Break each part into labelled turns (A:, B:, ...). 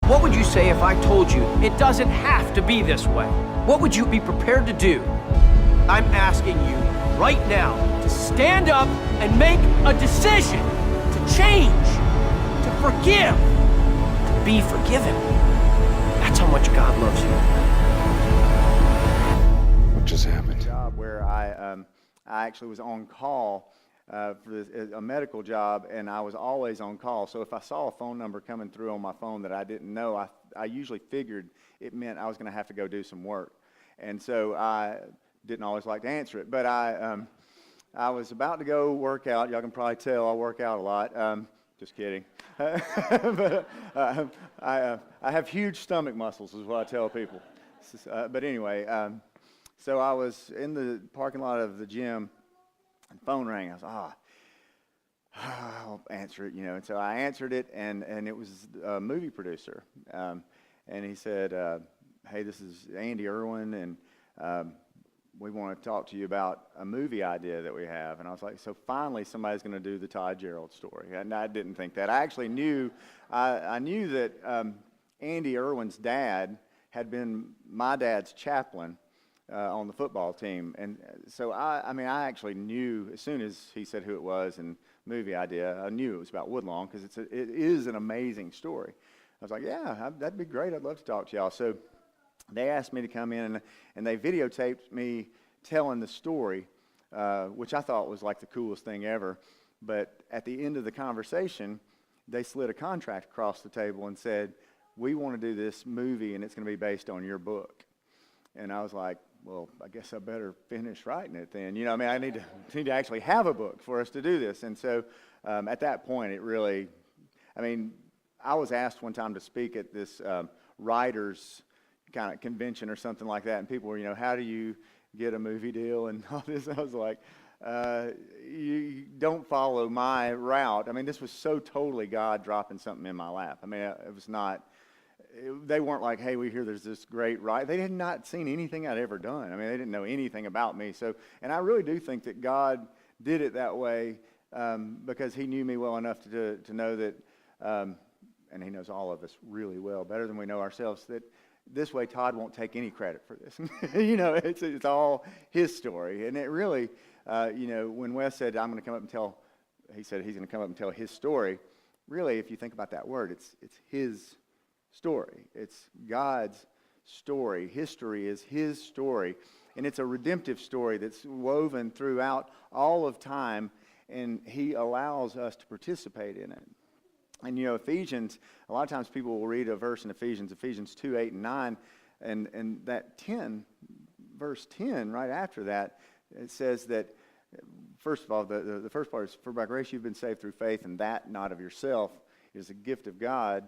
A: What would you say if I told you it doesn't have to be this way? What would you be prepared to do? I'm asking you right now to stand up and make a decision, to change, to forgive, to be forgiven. That's how much God loves you.
B: What just happened?
C: Job where I actually was on call for a medical job, and I was always on call. So if I saw a phone number coming through on my phone that I didn't know, I usually figured it meant I was going to have to go do some work. And so I didn't always like to answer it. But I was about to go work out. Y'all can probably tell I work out a lot. Just kidding. But I have huge stomach muscles is what I tell people. But anyway, so I was in the parking lot of the gym, and the phone rang. I was I'll answer it, And so I answered it, and it was a movie producer. And he said, hey, this is Andy Irwin, and we want to talk to you about a movie idea that we have. And I was like, so finally somebody's going to do the Todd Gerelds story. And I didn't think that. I actually knew, I knew that Andy Irwin's dad had been my dad's chaplain on the football team. And so I actually knew as soon as he said who it was and movie idea, I knew it was about Woodlawn because it is an amazing story. I was like, yeah, that'd be great. I'd love to talk to y'all. So they asked me to come in, and they videotaped me telling the story, which I thought was like the coolest thing ever. But at the end of the conversation, they slid a contract across the table and said, we want to do this movie, and it's going to be based on your book. And I was like, well, I guess I better finish writing it then. I need to actually have a book for us to do this. And so at that point, it really, I was asked one time to speak at this writers kind of convention or something like that, and people were, how do you get a movie deal and all this? I was like, you don't follow my route. This was so totally God dropping something in my lap. It was not. They weren't like, hey, we hear there's this great writer. They had not seen anything I'd ever done. They didn't know anything about me. So, and I really do think that God did it that way because he knew me well enough to know that, and he knows all of us really well, better than we know ourselves, that this way Todd won't take any credit for this. It's all his story. And it really, when Wes said, I'm going to come up and tell, he said he's going to come up and tell his story. Really, if you think about that word, it's his story. It's God's story. History is his story. And it's a redemptive story that's woven throughout all of time, and he allows us to participate in it. And Ephesians, a lot of times people will read a verse in Ephesians 2, 8, and 9, and that 10, verse 10, right after that, it says that, first of all, the first part is, for by grace you've been saved through faith, and that not of yourself. It is a gift of God,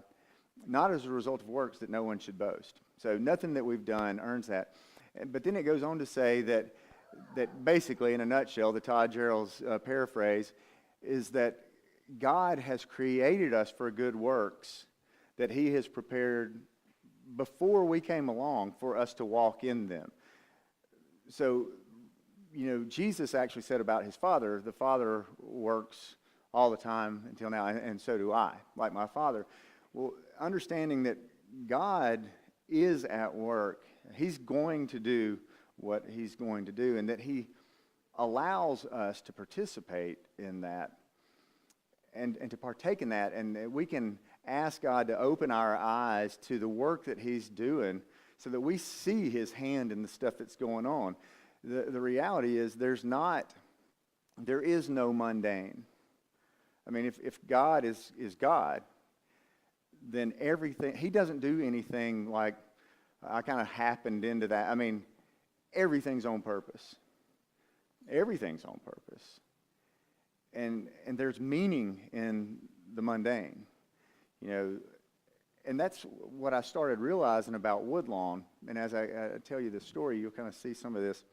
C: not as a result of works, that no one should boast. So nothing that we've done earns that. But then it goes on to say that basically, in a nutshell, the Todd Gerelds paraphrase is that God has created us for good works that he has prepared before we came along for us to walk in them. So, Jesus actually said about his Father, the Father works all the time until now, and so do I, like my Father. Well, understanding that God is at work, he's going to do what he's going to do, and that he allows us to participate in that and to partake in that, and we can ask God to open our eyes to the work that he's doing so that we see his hand in the stuff that's going on. The reality is there is no mundane. If God is God, then everything, he doesn't do anything like I kind of happened into that. Everything's on purpose. Everything's on purpose. And there's meaning in the mundane, and that's what I started realizing about Woodlawn. And as I tell you this story, you'll kind of see some of this.